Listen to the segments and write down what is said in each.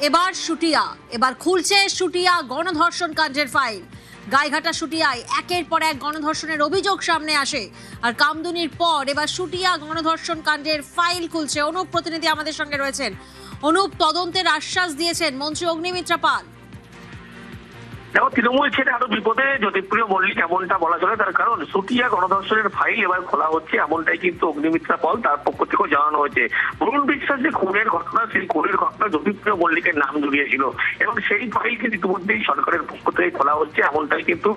এবার শুটিয়া, এবার খুলছে শুটিয়া গণধর্ষণ কাণ্ডের ফাইল। গাইঘাটা শুটিয়ায় একের পর এক গণধর্ষণের অভিযোগ সামনে আসে, আর কামদুনির পর এবার শুটিয়া গণধর্ষণ কাণ্ডের ফাইল খুলছে। অনুপ প্রতিনিধি আমাদের সঙ্গে রয়েছেন। অনুপ, তদন্তের আশ্বাস দিয়েছেন মন্ত্রী অগ্নিমিত্রা পাল। দেখো, তৃণমূল ছেড়ে আরো বিপদে জ্যোতিপ্রিয় মল্লিক, এমনটা বলা চলে। তার কারণ শুটিয়া গণধর্ষণের ফাইল এবার খোলা হচ্ছে, এমনটাই কিন্তু অগ্নিমিত্রা পাল তার পক্ষ থেকেও জানানো হয়েছে। বরুণ বিশ্বাস যে খুনের ঘটনা, সেই খুনের ঘটনা জ্যোতিপ্রিয় মল্লিকের নাম জড়িয়েছিল এবং সেই ফাইল কিন্তু ইতিমধ্যেই সরকারের পক্ষ থেকে খোলা হচ্ছে, এমনটাই কিন্তু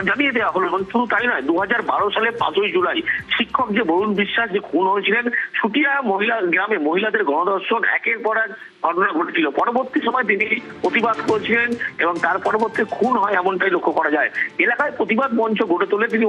জানিয়ে দেওয়া হলো। এবং শুধু তাই নয়, 2012 সালে 5ই জুলাই শিক্ষক যে বরুণ বিশ্বাস যে খুন হয়েছিলেন, শুটিয়া মহিলা গ্রামে মহিলাদের গণধর্ষণ একের পর এক ঘটনা ঘটেছিল। পরবর্তী সময় তিনি প্রতিবাদ করেছিলেন এবং তার পরবর্তী খুন হয়, এমনটাই লক্ষ্য করা যায়। এলাকায় প্রতিবাদ মঞ্চ গড়ে তোলে তিনি,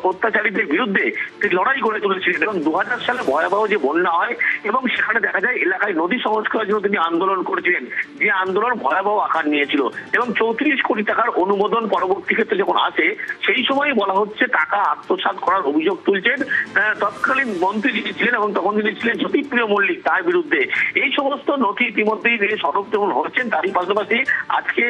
অত্যাচারীদের বিরুদ্ধে তিনি লড়াই গড়ে তুলেছিলেন। এবং 2000 সালে ভয়াবহ যে বন্যা হয় এবং সেখানে দেখা যায় এলাকায় নদী সংস্কারের জন্য তিনি আন্দোলন করেছিলেন, যে আন্দোলন ভয়াবহ আকার নিয়েছিল। এবং 34 কোটি টাকার অনুমোদন পরবর্তী ক্ষেত্রে যখন আসে, সেই সময় বলা হচ্ছে টাকা আত্মসাৎ করার অভিযোগ তুলছেন তৎকালীন মন্ত্রী যিনি ছিলেন এবং তখন যিনি ছিলেন জ্যোতিপ্রিয় মল্লিক, তার বিরুদ্ধে। এই সমস্ত নথি ইতিমধ্যেই তিনি সদব তেমন হচ্ছেন। তারই পাশাপাশি আজকে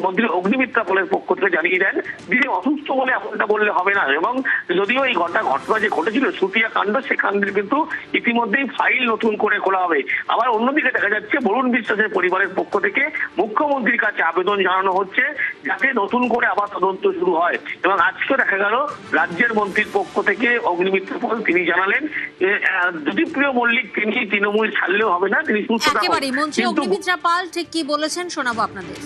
মন্ত্রী অগ্নিমিত্রা পালের পক্ষ থেকে জানিয়ে দেন তিনি অসুস্থ বলে এমনটা বললে হবে না। এবং যদিও এই ঘটনা যে ঘটেছিল শুটিয়া কাণ্ড, সে কাণ্ডের কিন্তু ইতিমধ্যেই ফাইল নতুন করে খোলা হবে। আবার অন্যদিকে দেখা যাচ্ছে বরুণ বিশ্বাসের পরিবারের পক্ষ থেকে মুখ্যমন্ত্রীর কাছে আবেদন জানানো হচ্ছে যাতে নতুন করে আবার তদন্ত শুরু হয়। এবং আজকে দেখা গেল রাজ্যের মন্ত্রীর পক্ষ থেকে অগ্নিমিত্র পাল তিনি জানালেন জ্যোতিপ্রিয় মল্লিক তিনি তৃণমূল ছাড়লেও হবে না, তিনি সুস্থ থাকুন। একেবারে মন্ত্রী অগ্নিমিত্রা পাল ঠিক কি বলেছেন শোনাবো আপনাদের।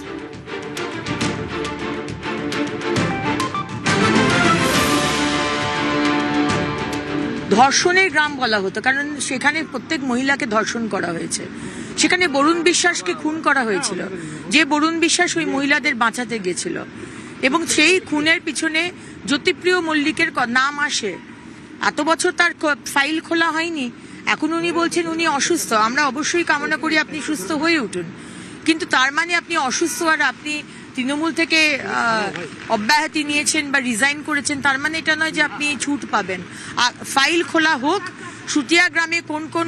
ধর্ষণের গ্রাম বলা হতো, কারণ সেখানে প্রত্যেক মহিলাকে ধর্ষণ করা হয়েছে। সেখানে বরুণ বিশ্বাসকে খুন করা হয়েছিল, যে বরুণ বিশ্বাস ওই মহিলাদের বাঁচাতে গেছিল। এবং সেই খুনের পিছনে জ্যোতিপ্রিয় মল্লিকের নাম আসে। এত বছর তার ফাইল খোলা হয়নি, এখন উনি বলছেন উনি অসুস্থ। আমরা অবশ্যই কামনা করি আপনি সুস্থ হয়ে উঠুন, কিন্তু তার মানে আপনি অসুস্থ আর আপনি তৃণমূল থেকে অব্যাহতি নিয়েছেন বা রিজাইন করেছেন, তার মানে এটা নয় যে আপনি ছুট পাবেন। ফাইল খোলা হোক, শুটিয়া গ্রামে কোন কোন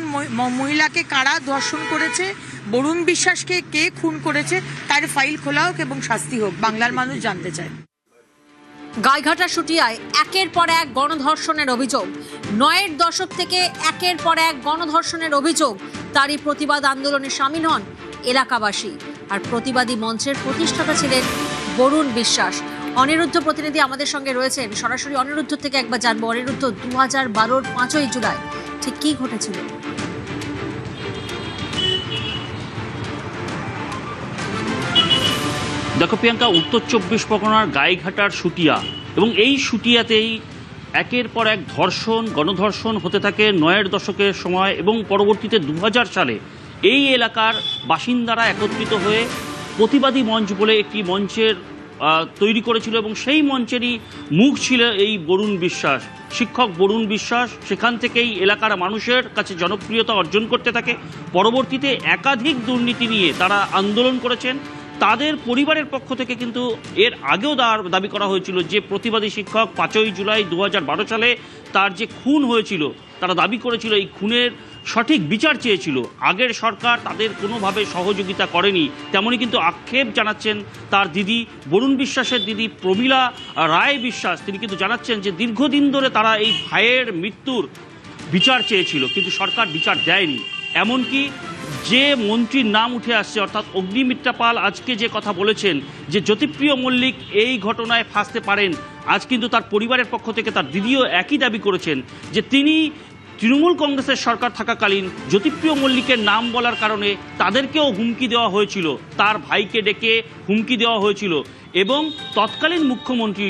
মহিলাকে কারা ধর্ষণ করেছে, বরুণ বিশ্বাসকে কে খুন করেছে, তার ফাইল খোলা হোক এবং শাস্তি হোক, বাংলার মানুষ জানতে চায়। গাইঘাটা শুটিয়ায় একের পর এক গণধর্ষণের অভিযোগ, 9এর দশক থেকে একের পর এক গণধর্ষণের অভিযোগ। তারই প্রতিবাদ আন্দোলনে সামিল হন এলাকাবাসী। আর প্রতিবাদী মঞ্চের প্রতিষ্ঠাতা ছিলেন বরুণ বিশ্বাস। অনিরুদ্ধ প্রতিনিধি আমাদের সঙ্গে রয়েছেন, সরাসরি অনিরুদ্ধ থেকে একবার জানবো। অনিরুদ্ধ, 2012-র 5ই জুলাই ঠিক কি ঘটেছিল? দেখো প্রিয়াঙ্কা, উত্তর 24 পরগনার গাইঘাটার শুটিয়া, এবং এই শুটিয়াতেই একের পর এক ধর্ষণ গণধর্ষণ হতে থাকে 9এর দশকের সময়। এবং পরবর্তীতে 2000 সালে এই এলাকার বাসিন্দারা একত্রিত হয়ে প্রতিবাদী মঞ্চ বলে একটি মঞ্চের তৈরি করেছিল, এবং সেই মঞ্চেরই মুখ ছিল এই বরুণ বিশ্বাস, শিক্ষক বরুণ বিশ্বাস। সেখান থেকেই এলাকার মানুষের কাছে জনপ্রিয়তা অর্জন করতে থাকে। পরবর্তীতে একাধিক দুর্নীতি নিয়ে তারা আন্দোলন করেছেন। তাদের পরিবারের পক্ষ থেকে কিন্তু এর আগেও দাবি করা হয়েছিল যে প্রতিবাদী শিক্ষক 5ই জুলাই 2012 সালে তার যে খুন হয়েছিল, তারা দাবি করেছিল এই খুনের সঠিক বিচার চেয়েছিল। আগের সরকার তাদের কোনোভাবে সহযোগিতা করেনি, তেমনই কিন্তু আক্ষেপ জানাচ্ছেন তার দিদি, বরুণ বিশ্বাসের দিদি প্রমীলা রায় বিশ্বাস। তিনি কিন্তু জানাচ্ছেন যে দীর্ঘদিন ধরে তারা এই ভাইয়ের মৃত্যুর বিচার চেয়েছিল, কিন্তু সরকার বিচার দেয়নি। এমনকি যে মন্ত্রীর নাম উঠে আসছে, অর্থাৎ অগ্নিমিত্রা পাল আজকে যে কথা বলেছেন যে জ্যোতিপ্রিয় মল্লিক এই ঘটনায় ফাঁসতে পারেন, আজ কিন্তু তার পরিবারের পক্ষ থেকে তার দিদিও একই দাবি করেছেন যে তিনি তৃণমূল কংগ্রেসের সরকার থাকাকালীন জ্যোতিপ্রিয় মল্লিকের নাম বলার কারণে তাদেরকেও হুমকি দেওয়া হয়েছিল, তার ভাইকে ডেকে হুমকি দেওয়া হয়েছিল। এবং তৎকালীন মুখ্যমন্ত্রী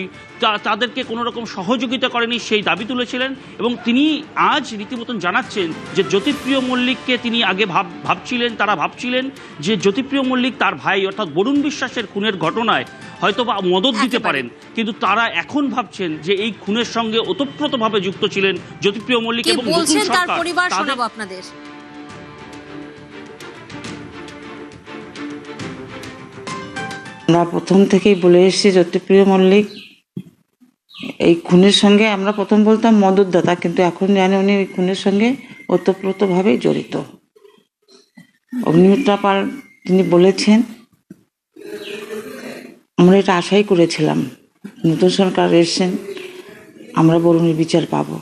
তাদেরকে কোনো রকম সহযোগিতা করেনি, সেই দাবি তুলেছিলেন। এবং তিনি আজ রীতিমতন জানাচ্ছেন যে জ্যোতিপ্রিয় মল্লিককে তিনি আগে তারা ভাবছিলেন যে জ্যোতিপ্রিয় মল্লিক তার ভাই অর্থাৎ বরুণ বিশ্বাসের খুনের ঘটনায় হয়তো বা মদত দিতে পারেন, কিন্তু তারা এখন ভাবছেন যে এই খুনের সঙ্গে ওতপ্রোতভাবে যুক্ত ছিলেন জ্যোতিপ্রিয় মল্লিক এবং নতুন সরকার। আপনাদের আমরা প্রথম থেকেই বলে এসেছি জ্যোতিপ্রিয় মল্লিক এই খুনের সঙ্গে, আমরা প্রথম বলতাম মদতদাতা, কিন্তু এখন জানি উনি ওই খুনের সঙ্গে ওতপ্রোতভাবে জড়িত। অগ্নিমিত্রা পাল তিনি বলেছেন, আমরা এটা আশাই করেছিলাম, নতুন সরকার এসেছেন, আমরা বরুণের বিচার পাবো।